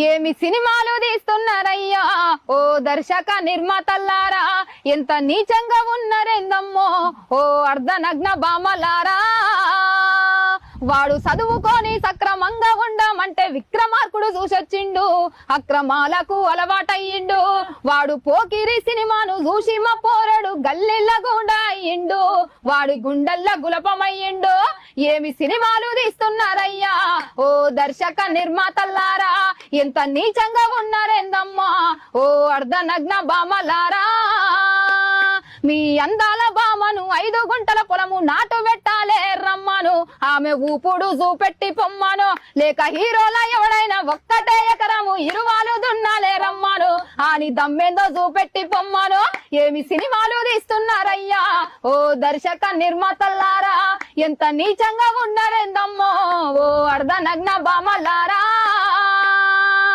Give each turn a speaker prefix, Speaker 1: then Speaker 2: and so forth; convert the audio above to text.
Speaker 1: ఏమి సినిమాలు తీస్తున్నారయ్యా ఓ దర్శక నిర్మాతల్లారా, ఎంత నీచంగా ఉన్నారేందమ్మో ఓ అర్ధనగ్న బామలారా. వాడు చదువుకొని సక్రమంగా ఉండమంటే విక్రమార్కుడు చూసొచ్చిండు, అక్రమాలకు అలవాటయ్యిండు. వాడు పోకిరి సినిమాను చూసి మా పోరడు గల్లిళ్ళ గుండా అయ్యిండు, వాడి గుండెల్ల గులపమయ్యిండు. ఏమి సినిమాలు తీస్తున్నారయ్యా ఓ దర్శక నిర్మాతల్లారా, ఎంత నీచంగా ఉన్నారేందమ్మా ఓ అర్ధనగ్న బామలారా. మీ అందాల బామను 5 గుంటల పొలము నాటు పెట్టాలే రమ్మను, ఆమె ఊపుడు చూపెట్టి పొమ్మను. లేక హీరోల ఎవడైనా ఒక్కటే ఎకరము ఇరువాలు దున్నాలే రమ్మను, అని దమ్మేందో చూపెట్టి పొమ్మను. ఏమి సినిమాలు తీస్తున్నారయ్యా ఓ దర్శక నిర్మాతల్లారా, ఎంత నీచంగా ఉన్నారేందమ్మో ఓ అర్ధనగ్న బామలారా.